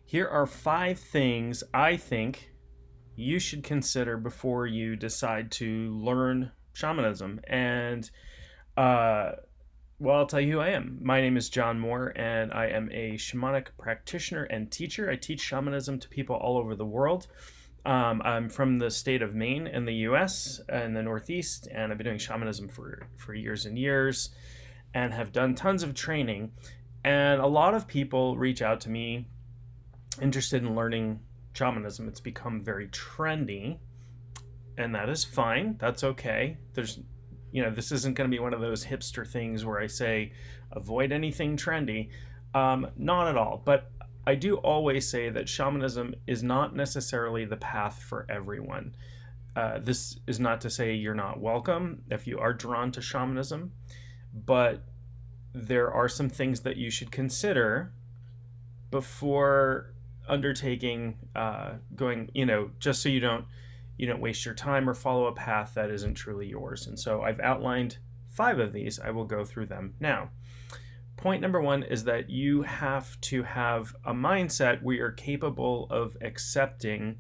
Here are 5 things I think you should consider before you decide to learn shamanism. And, uh, well, I'll tell you who I am. My name is John Moore, and I am a shamanic practitioner and teacher. I teach shamanism to people all over the world. I'm from the state of Maine in the US in the Northeast, and I've been doing shamanism for years and years and have done tons of training. And a lot of people reach out to me interested in learning shamanism. It's become very trendy, and that is fine. That's okay. This isn't going to be one of those hipster things where I say avoid anything trendy. Not at all. But I do always say that shamanism is not necessarily the path for everyone. This is not to say you're not welcome if you are drawn to shamanism, but there are some things that you should consider before undertaking going, just so you don't waste your time or follow a path that isn't truly yours. And so I've outlined 5 of these. I will go through them now. Point number 1 is that you have to have a mindset where you're capable of accepting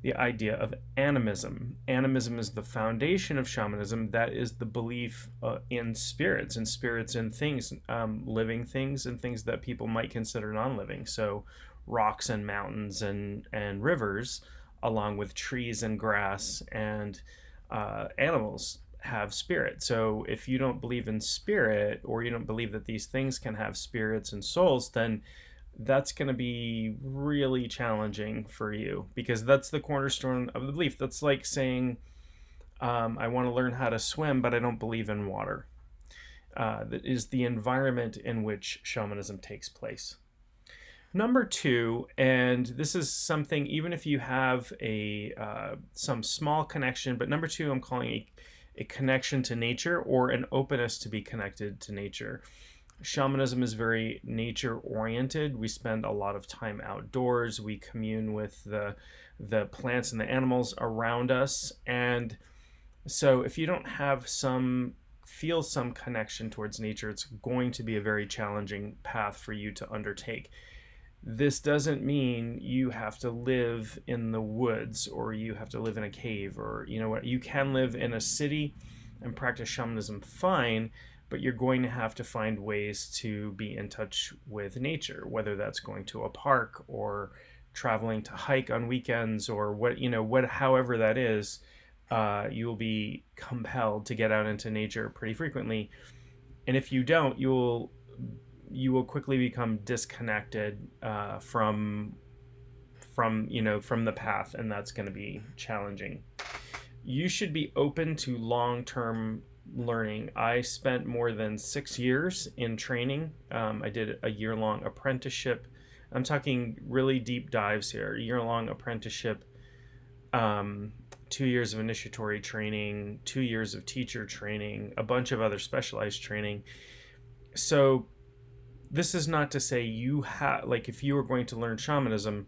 the idea of animism. Animism is the foundation of shamanism. That is the belief in spirits in things, living things and things that people might consider non-living. So rocks and mountains and rivers, along with trees and grass and animals have spirit. So if you don't believe in spirit, or you don't believe that these things can have spirits and souls, then that's going to be really challenging for you, because that's the cornerstone of the belief. That's like saying, I want to learn how to swim, but I don't believe in water. That is the environment in which shamanism takes place. Number 2, and this is something, even if you have some small connection, but number 2, I'm calling a connection to nature, or an openness to be connected to nature. Shamanism is very nature oriented. We spend a lot of time outdoors. We commune with the plants and the animals around us. And so if you don't have feel some connection towards nature, it's going to be a very challenging path for you to undertake. This doesn't mean you have to live in the woods, or you have to live in a cave, or you can live in a city and practice shamanism fine, but you're going to have to find ways to be in touch with nature, whether that's going to a park or traveling to hike on weekends, or however that is. You will be compelled to get out into nature pretty frequently. And if you don't, you will quickly become disconnected from the path, and that's going to be challenging. You should be open to long-term learning. I spent more than 6 years in training. I did a year-long apprenticeship. I'm talking really deep dives here. Year-long apprenticeship, 2 years of initiatory training, 2 years of teacher training, a bunch of other specialized training. So this is not to say if you are going to learn shamanism,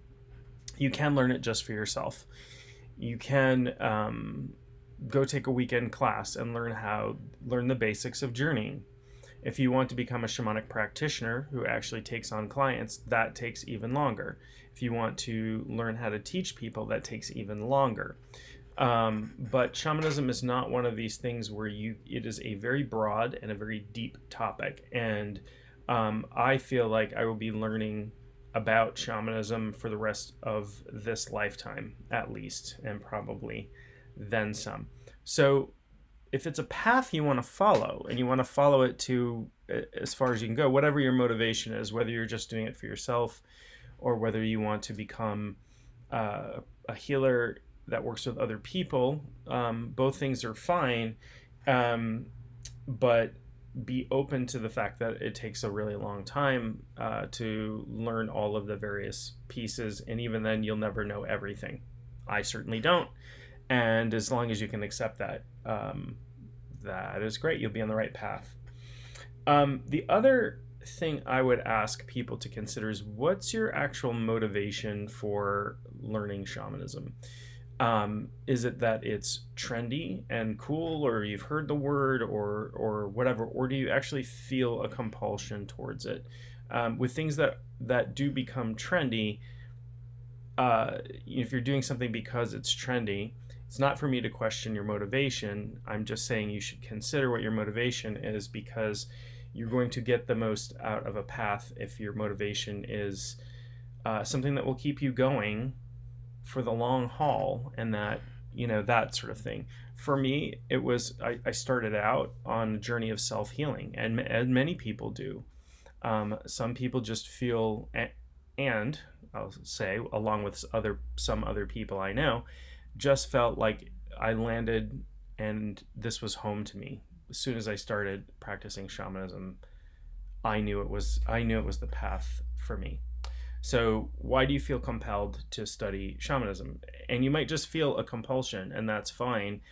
you can learn it just for yourself. You can go take a weekend class and learn the basics of journeying. If you want to become a shamanic practitioner who actually takes on clients, that takes even longer. If you want to learn how to teach people, that takes even longer. But shamanism is not one of these things where it is a very broad and a very deep topic. And I feel like I will be learning about shamanism for the rest of this lifetime, at least, and probably then some. So if it's a path you want to follow, and you want to follow it to as far as you can go, whatever your motivation is, whether you're just doing it for yourself, or whether you want to become a healer that works with other people, both things are fine, but be open to the fact that it takes a really long time to learn all of the various pieces, and even then you'll never know everything. I certainly don't, and as long as you can accept that, that is great. You'll be on the right path. The other thing I would ask people to consider is, what's your actual motivation for learning shamanism? Is it that it's trendy and cool, or you've heard the word, or whatever, or do you actually feel a compulsion towards it? With things that do become trendy, if you're doing something because it's trendy, it's not for me to question your motivation. I'm just saying you should consider what your motivation is, because you're going to get the most out of a path if your motivation is something that will keep you going for the long haul, and that, that sort of thing. For me, it was, I started out on a journey of self-healing, and many people do. Some people just feel, and I'll say, along with some other people I know, just felt like I landed and this was home to me. As soon as I started practicing shamanism, I knew it was the path for me. So why do you feel compelled to study shamanism? And you might just feel a compulsion, and that's fine.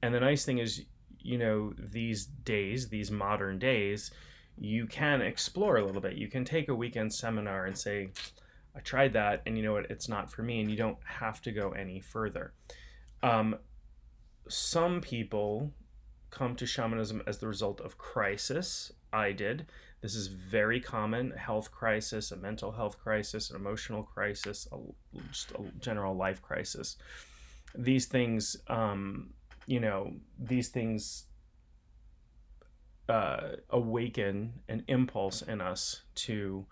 And the nice thing is, these days, these modern days, you can explore a little bit. You can take a weekend seminar and say, I tried that, and you know what, it's not for me, and you don't have to go any further. Um, some people come to shamanism as the result of crisis. I did. This is very common: a health crisis, a mental health crisis, an emotional crisis, just a general life crisis. These things, these things awaken an impulse in us to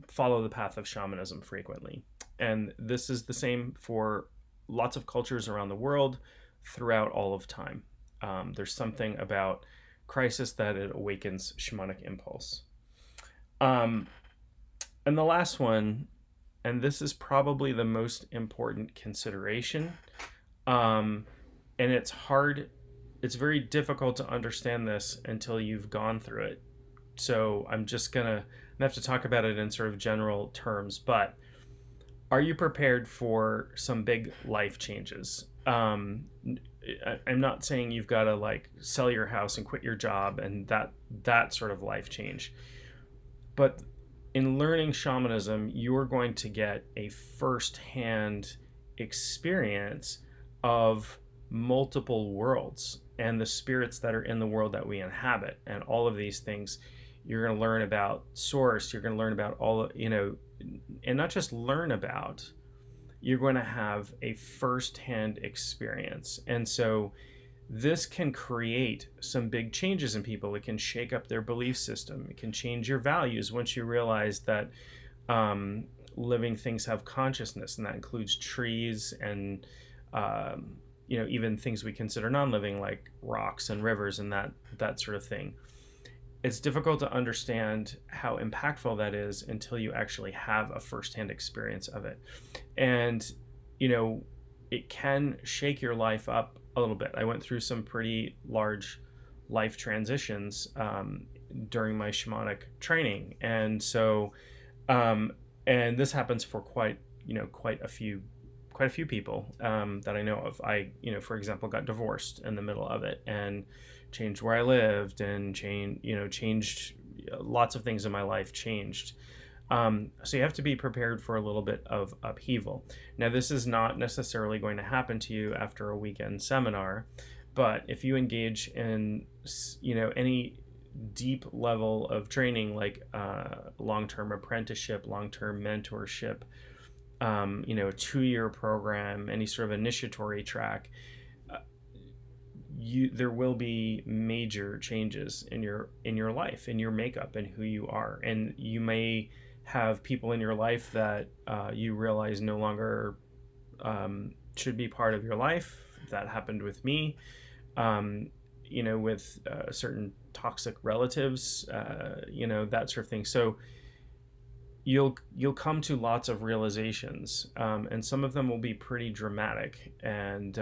follow the path of shamanism frequently. And this is the same for lots of cultures around the world throughout all of time. There's something about crisis that it awakens shamanic impulse. Um, and the last one, and this is probably the most important consideration, and it's very difficult to understand this until you've gone through it. So I'm gonna have to talk about it in sort of general terms, but are you prepared for some big life changes? I'm not saying you've got to like sell your house and quit your job and that sort of life change, but in learning shamanism, you're going to get a first-hand experience of multiple worlds and the spirits that are in the world that we inhabit, and all of these things. You're going to learn about source. You're going to learn about and not just learn about, you're going to have a first-hand experience. And so this can create some big changes in people. It can shake up their belief system. It can change your values once you realize that living things have consciousness, and that includes trees and even things we consider non-living, like rocks and rivers and that sort of thing. It's difficult to understand how impactful that is until you actually have a firsthand experience of it. And, it can shake your life up a little bit. I went through some pretty large life transitions during my shamanic training. And so, and this happens for quite a few people that I know of. I, for example, got divorced in the middle of it and changed where I lived, and changed lots of things in my life changed. So you have to be prepared for a little bit of upheaval. Now, this is not necessarily going to happen to you after a weekend seminar, but if you engage in, any deep level of training, like long-term apprenticeship, long-term mentorship, a 2-year program, any sort of initiatory track, there will be major changes in your life, in your makeup, and who you are. And you may have people in your life that you realize no longer should be part of your life. That happened with me, with certain toxic relatives, that sort of thing. So you'll come to lots of realizations, and some of them will be pretty dramatic. And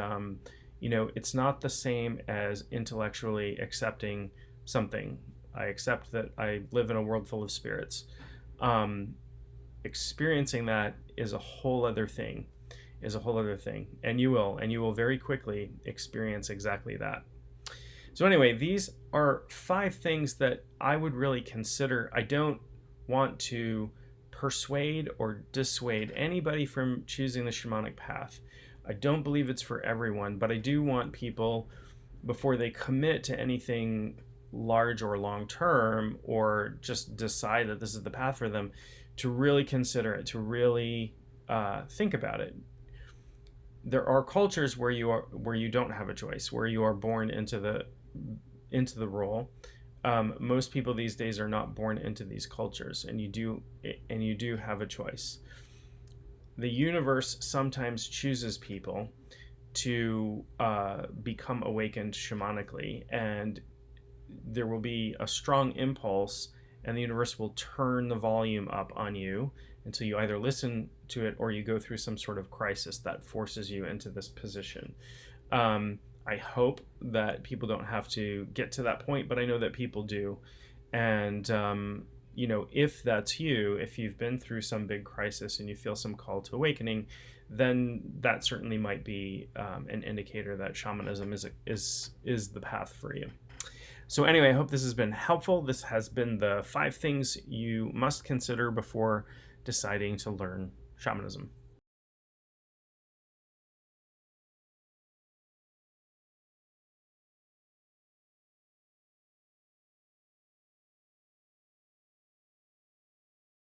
it's not the same as intellectually accepting something. I accept that I live in a world full of spirits. Experiencing that is a whole other thing, and you will very quickly experience exactly that. So anyway, these are 5 things that I would really consider. I don't want to persuade or dissuade anybody from choosing the shamanic path. I don't believe it's for everyone, but I do want people, before they commit to anything large or long term, or just decide that this is the path for them, to really consider it, to really think about it. There are cultures where you don't have a choice, where you are born into the role. Most people these days are not born into these cultures, and you do have a choice. The universe sometimes chooses people to become awakened shamanically, and there will be a strong impulse, and the universe will turn the volume up on you until you either listen to it or you go through some sort of crisis that forces you into this position. I hope that people don't have to get to that point, but I know that people do. And, if that's you, if you've been through some big crisis and you feel some call to awakening, then that certainly might be an indicator that shamanism is the path for you. So anyway, I hope this has been helpful. This has been the 5 things you must consider before deciding to learn shamanism.